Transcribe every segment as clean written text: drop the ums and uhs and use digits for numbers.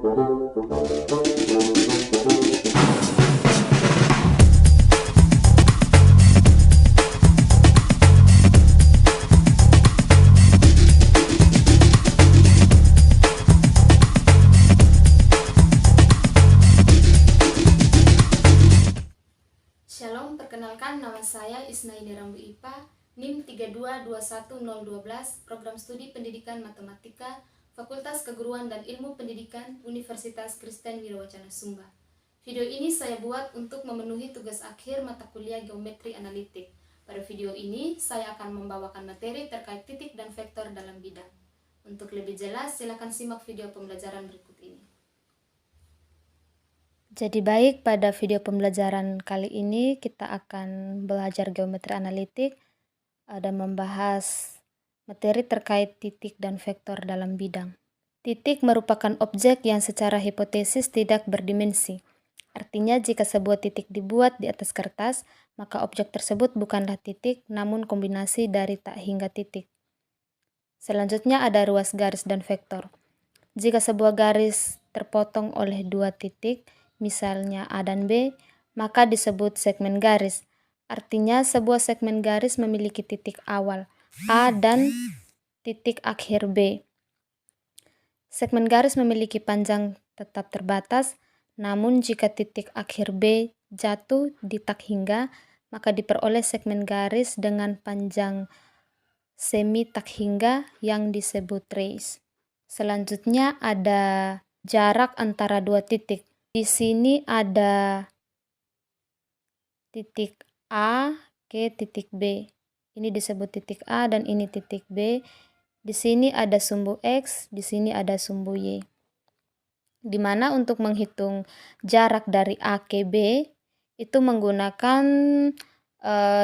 Shalom, perkenalkan nama saya Isnaini Rambu IPA, NIM 3221012, Program Studi Pendidikan Matematika, Fakultas Keguruan dan Ilmu Pendidikan, Universitas Kristen Wirawacana Sumba. Video ini saya buat untuk memenuhi tugas akhir mata kuliah Geometri Analitik. Pada video ini, saya akan membawakan materi terkait titik dan vektor dalam bidang. Untuk lebih jelas, silakan simak video pembelajaran berikut ini. Jadi baik, pada video pembelajaran kali ini kita akan belajar geometri analitik dan membahas materi terkait titik dan vektor dalam bidang. Titik merupakan objek yang secara hipotesis tidak berdimensi. Artinya jika sebuah titik dibuat di atas kertas, maka objek tersebut bukanlah titik, namun kombinasi dari tak hingga titik. Selanjutnya ada ruas garis dan vektor. Jika sebuah garis terpotong oleh dua titik, misalnya A dan B, maka disebut segmen garis. Artinya sebuah segmen garis memiliki titik awal A dan titik akhir B. Segmen garis memiliki panjang tetap terbatas, namun jika titik akhir B jatuh di tak hingga, maka diperoleh segmen garis dengan panjang semi tak hingga yang disebut trace. Selanjutnya ada jarak antara dua titik. Di sini ada titik A ke titik B. Ini disebut titik A dan ini titik B. Di sini ada sumbu X, di sini ada sumbu Y. Di mana untuk menghitung jarak dari A ke B itu menggunakan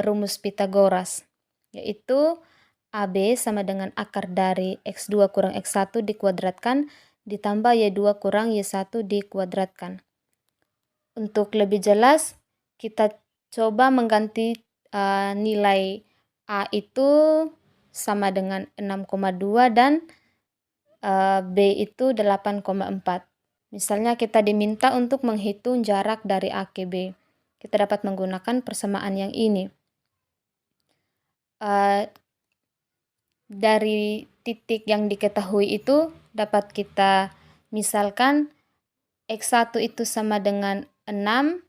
rumus Pythagoras, yaitu AB sama dengan akar dari X2 kurang X1 dikuadratkan ditambah Y2 kurang Y1 dikuadratkan. Untuk lebih jelas, kita coba mengganti nilai A itu sama dengan 6,2 dan B itu 8,4. Misalnya kita diminta untuk menghitung jarak dari A ke B. Kita dapat menggunakan persamaan yang ini. Dari titik yang diketahui itu dapat kita misalkan X1 itu sama dengan 6,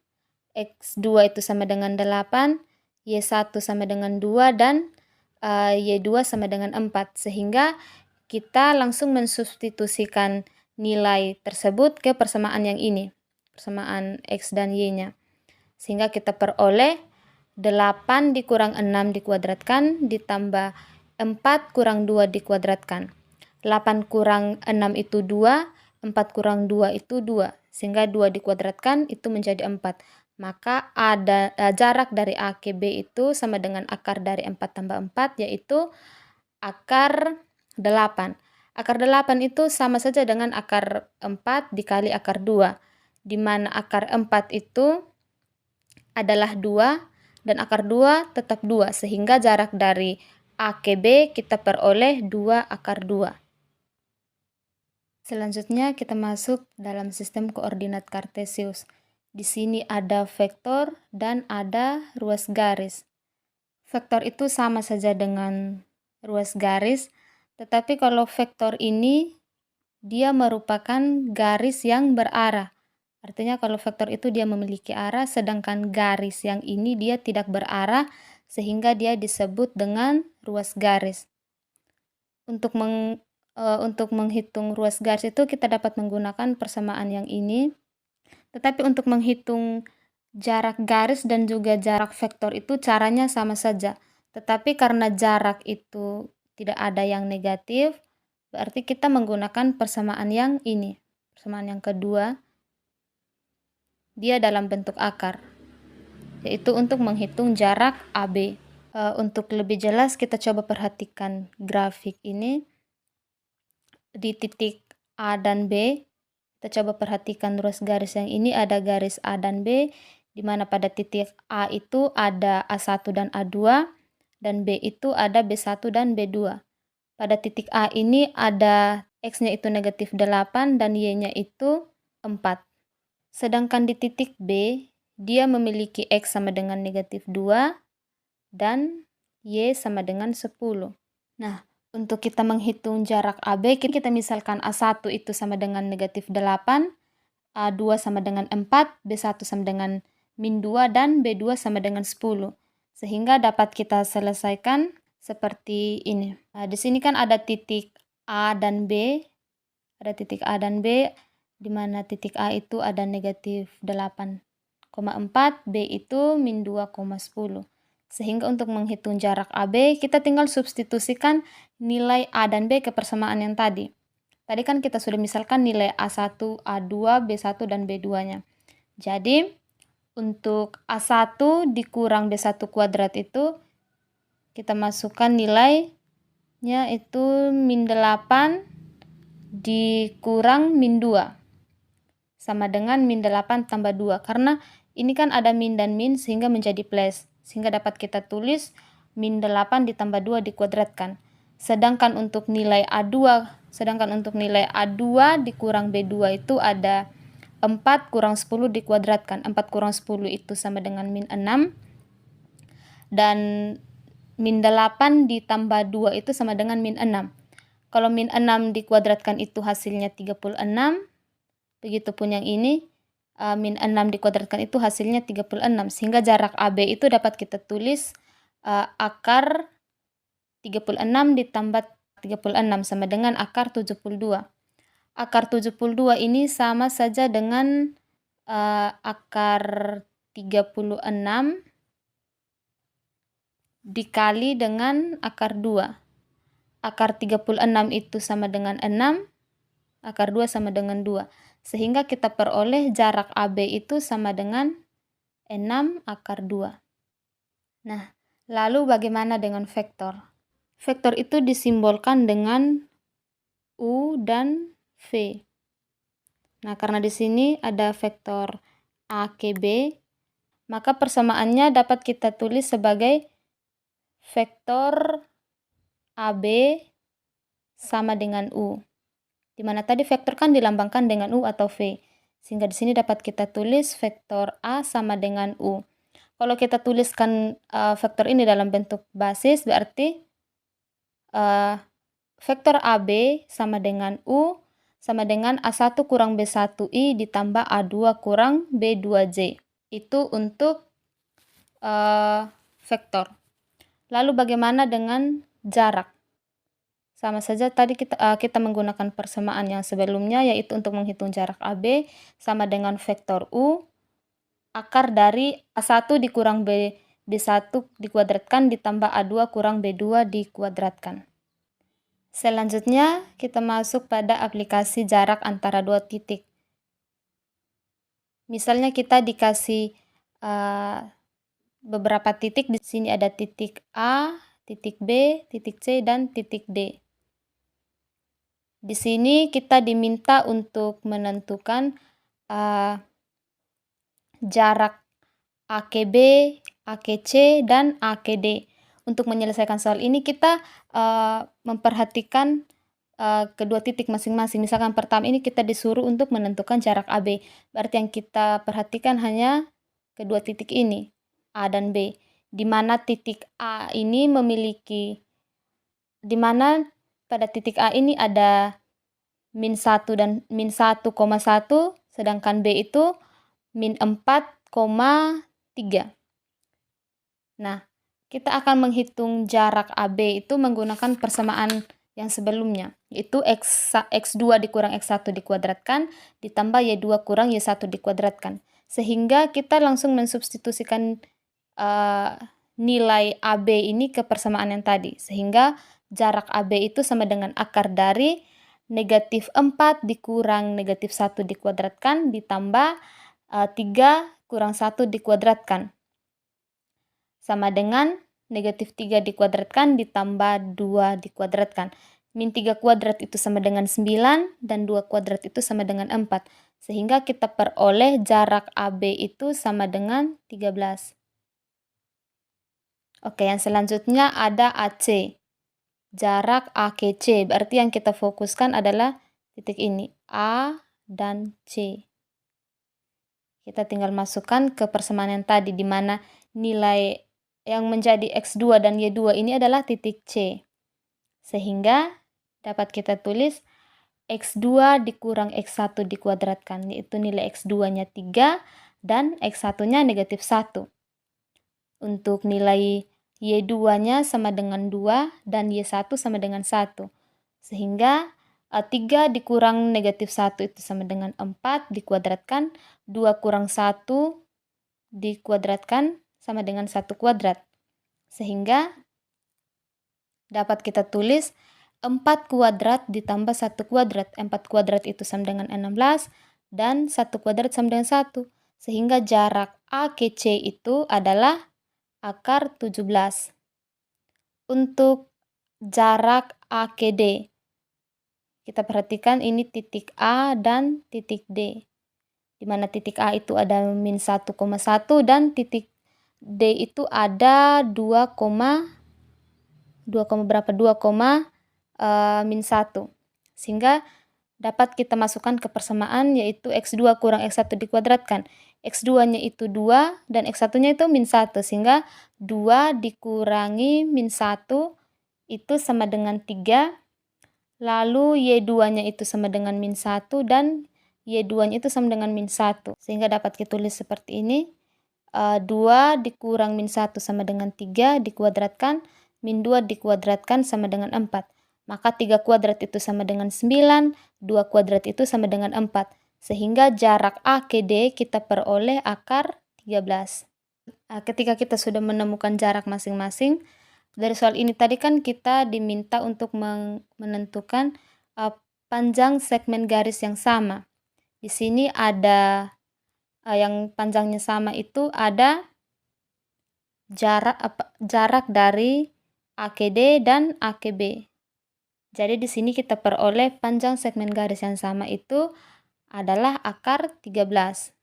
X2 itu sama dengan 8, Y1 sama dengan 2, dan Y2 sama dengan 4. Sehingga kita langsung mensubstitusikan nilai tersebut ke persamaan yang ini, persamaan X dan Y-nya. Sehingga kita peroleh 8 dikurang 6 dikuadratkan ditambah 4 kurang 2 dikuadratkan. 8 kurang 6 itu 2, 4 kurang 2 itu 2. Sehingga 2 dikuadratkan itu menjadi 4. Maka ada jarak dari A ke B itu sama dengan akar dari 4 tambah 4, yaitu akar 8. Akar 8 itu sama saja dengan akar 4 dikali akar 2. Di mana akar 4 itu adalah 2 dan akar 2 tetap 2. Sehingga jarak dari A ke B kita peroleh 2 akar 2. Selanjutnya kita masuk dalam sistem koordinat kartesius. Di sini ada vektor dan ada ruas garis. Vektor itu sama saja dengan ruas garis, tetapi kalau vektor ini dia merupakan garis yang berarah. Artinya kalau vektor itu dia memiliki arah, sedangkan garis yang ini dia tidak berarah, sehingga dia disebut dengan ruas garis. Untuk menghitung ruas garis itu kita dapat menggunakan persamaan yang ini. Tetapi untuk menghitung jarak garis dan juga jarak vektor itu caranya sama saja. Tetapi karena jarak itu tidak ada yang negatif, berarti kita menggunakan persamaan yang ini. Persamaan yang kedua, dia dalam bentuk akar, yaitu untuk menghitung jarak AB. Untuk lebih jelas kita coba perhatikan grafik ini. Di titik A dan B, kita coba perhatikan ruas garis yang ini ada garis A dan B, di mana pada titik A itu ada A1 dan A2, dan B itu ada B1 dan B2. Pada titik A ini ada X-nya itu negatif 8 dan Y-nya itu 4. Sedangkan di titik B, dia memiliki X sama dengan negatif 2 dan Y sama dengan 10. Nah, untuk kita menghitung jarak AB, kita misalkan A1 itu sama dengan negatif 8, A2 sama dengan 4, B1 sama dengan min 2, dan B2 sama dengan 10. Sehingga dapat kita selesaikan seperti ini. Nah, di sini kan ada titik A dan B, di mana titik A itu ada negatif 8,4, B itu min 2,10. Sehingga untuk menghitung jarak AB, kita tinggal substitusikan nilai A dan B ke persamaan yang tadi. Tadi kan kita sudah misalkan nilai A1, A2, B1, dan B2-nya. Jadi, untuk A1 dikurang B1 kuadrat itu, kita masukkan nilainya itu min 8 dikurang min 2. Sama dengan min 8 tambah 2. Karena ini kan ada min dan min sehingga menjadi plus. Sehingga dapat kita tulis min 8 ditambah 2 dikuadratkan. Sedangkan untuk nilai A2 dikurang B2 itu ada 4 kurang 10 dikuadratkan. 4 kurang 10 itu sama dengan min 6. Dan min 8 ditambah 2 itu sama dengan min 6. Kalau min 6 dikuadratkan itu hasilnya 36. Begitupun yang ini, min 6 dikuadratkan itu hasilnya 36. Sehingga jarak AB itu dapat kita tulis akar 36 ditambah 36 sama dengan akar 72. Akar 72 ini sama saja dengan akar 36 dikali dengan akar 2. Akar 36 itu sama dengan 6, akar 2 sama dengan 2. Sehingga kita peroleh jarak AB itu sama dengan 6 akar 2. Nah, lalu bagaimana dengan vektor? Vektor itu disimbolkan dengan U dan V. Nah, karena di sini ada vektor A ke B, maka persamaannya dapat kita tulis sebagai vektor AB sama dengan U. Di mana tadi vektor kan dilambangkan dengan U atau V. Sehingga di sini dapat kita tulis vektor A sama dengan U. Kalau kita tuliskan vektor ini dalam bentuk basis, berarti vektor AB sama dengan U sama dengan A1 kurang B1I ditambah A2 kurang B2J. Itu untuk vektor. Lalu bagaimana dengan jarak? Sama saja tadi kita menggunakan persamaan yang sebelumnya, yaitu untuk menghitung jarak AB sama dengan vektor U, akar dari A1 dikurang B1 dikuadratkan ditambah A2 kurang B2 dikuadratkan. Selanjutnya kita masuk pada aplikasi jarak antara dua titik. Misalnya kita dikasih beberapa titik. Di sini ada titik A, titik B, titik C, dan titik D. Di sini kita diminta untuk menentukan jarak A ke B, A ke C, dan A ke D. Untuk menyelesaikan soal ini kita memperhatikan kedua titik masing-masing. Misalkan pertama ini kita disuruh untuk menentukan jarak AB. Berarti yang kita perhatikan hanya kedua titik ini, A dan B. Di mana titik A ini di mana pada titik A ini ada min 1 dan min 1,1, sedangkan B itu min 4,3. Nah, kita akan menghitung jarak AB itu menggunakan persamaan yang sebelumnya, yaitu X2 dikurang X1 dikuadratkan ditambah Y2 kurang Y1 dikuadratkan. Sehingga kita langsung mensubstitusikan nilai AB ini ke persamaan yang tadi. Sehingga jarak AB itu sama dengan akar dari negatif 4 dikurang negatif 1 dikuadratkan ditambah 3 kurang 1 dikuadratkan. Sama dengan negatif 3 dikuadratkan ditambah 2 dikuadratkan. Min 3 kuadrat itu sama dengan 9 dan 2 kuadrat itu sama dengan 4. Sehingga kita peroleh jarak AB itu sama dengan 13. Oke, yang selanjutnya ada AC. jarak A ke C. Berarti yang kita fokuskan adalah titik ini, A dan C. Kita tinggal masukkan ke persamaan yang tadi, di mana nilai yang menjadi X2 dan Y2 ini adalah titik C. Sehingga dapat kita tulis X2 dikurang X1 dikuadratkan, yaitu nilai X2-nya 3 dan X1-nya negatif 1. Untuk nilai Y2-nya sama dengan 2 dan Y1 sama dengan 1. Sehingga 3 dikurang negatif 1 itu sama dengan 4 dikuadratkan, 2 kurang 1 dikuadratkan sama dengan 1 kuadrat. Sehingga dapat kita tulis 4 kuadrat ditambah 1 kuadrat. 4 kuadrat itu sama dengan 16 dan 1 kuadrat sama dengan 1. Sehingga jarak A ke C itu adalah akar 17. Untuk jarak A ke D, kita perhatikan ini titik A dan titik D. Di mana titik A itu ada min 1,1 dan titik D itu ada 2, min 1. Sehingga dapat kita masukkan ke persamaan, yaitu X2 kurang X1 dikuadratkan. X2-nya itu 2 dan X1-nya itu min 1. Sehingga 2 dikurangi min 1 itu sama dengan 3. Lalu Y2-nya itu sama dengan min 1 dan Y2-nya itu sama dengan min 1. Sehingga dapat kita tulis seperti ini. 2 dikurang min 1 sama dengan 3 dikuadratkan. Min 2 dikuadratkan sama dengan 4. Maka 3 kuadrat itu sama dengan 9. 2 kuadrat itu sama dengan 4. Sehingga jarak A ke D kita peroleh akar 13. Ketika kita sudah menemukan jarak masing-masing, dari soal ini tadi kan kita diminta untuk menentukan panjang segmen garis yang sama. Di sini ada yang panjangnya sama itu ada jarak dari A ke D dan A ke B. Jadi di sini kita peroleh panjang segmen garis yang sama itu adalah akar 13.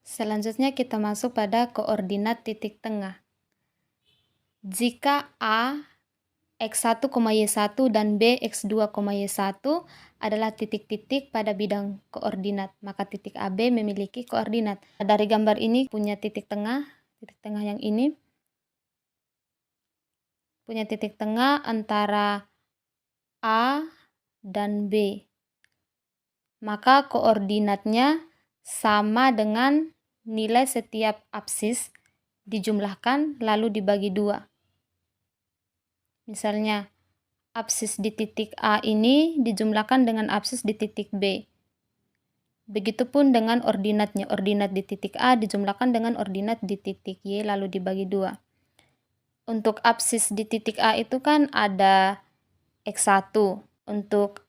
Selanjutnya kita masuk pada koordinat titik tengah. Jika A X1, Y1 dan B X2, Y1 adalah titik-titik pada bidang koordinat, maka titik AB memiliki koordinat. Dari gambar ini punya titik tengah yang ini punya titik tengah antara A dan B. Maka koordinatnya sama dengan nilai setiap apsis dijumlahkan lalu dibagi 2. Misalnya, apsis di titik A ini dijumlahkan dengan apsis di titik B. Begitupun dengan ordinatnya. Ordinat di titik A dijumlahkan dengan ordinat di titik Y lalu dibagi 2. Untuk apsis di titik A itu kan ada X1. Untuk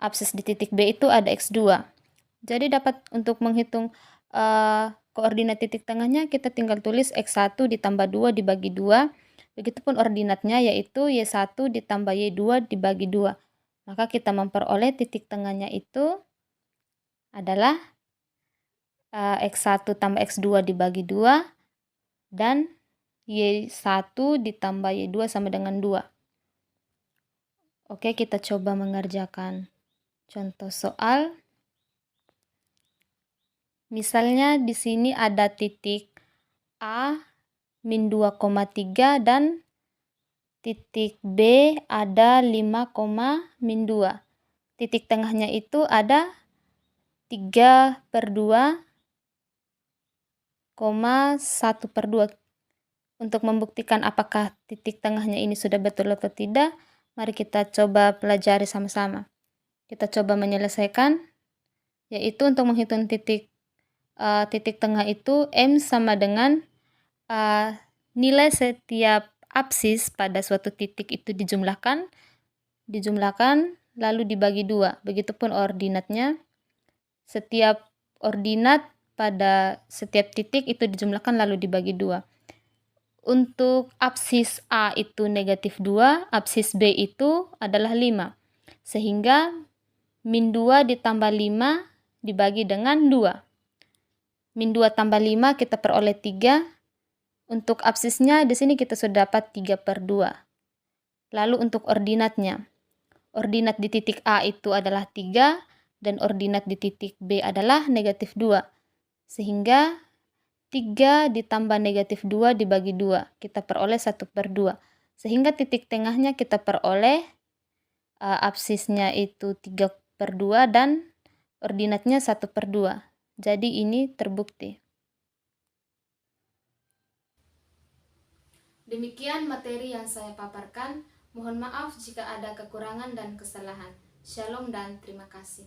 apsis di titik B itu ada X2. Jadi dapat untuk menghitung koordinat titik tengahnya kita tinggal tulis X1 ditambah 2 dibagi 2. Begitupun ordinatnya yaitu Y1 ditambah Y2 dibagi 2. Maka kita memperoleh titik tengahnya itu adalah X1 tambah X2 dibagi 2 dan Y1 ditambah Y2 sama dengan 2. Oke, kita coba mengerjakan contoh soal. Misalnya di sini ada titik A min 2,3 dan titik B ada 5, min 2. Titik tengahnya itu ada 3/2, 1/2. Untuk membuktikan apakah titik tengahnya ini sudah betul atau tidak, mari kita coba pelajari sama-sama. Kita coba menyelesaikan, yaitu untuk menghitung titik tengah itu M sama dengan nilai setiap apsis pada suatu titik itu dijumlahkan lalu dibagi 2. Begitupun ordinatnya. Setiap ordinat pada setiap titik itu dijumlahkan lalu dibagi 2. Untuk apsis A itu negatif 2, apsis B itu adalah 5. Sehingga min 2 ditambah 5 dibagi dengan 2. Min 2 tambah 5 kita peroleh 3. Untuk apsisnya di sini kita sudah dapat 3/2. Lalu untuk ordinatnya. Ordinat di titik A itu adalah 3 dan ordinat di titik B adalah negatif 2. Sehingga 3 ditambah negatif 2 dibagi 2. Kita peroleh 1/2. Sehingga titik tengahnya kita peroleh absisnya itu 3/2 dan ordinatnya 1/2. Jadi ini terbukti. Demikian materi yang saya paparkan. Mohon maaf jika ada kekurangan dan kesalahan. Shalom dan terima kasih.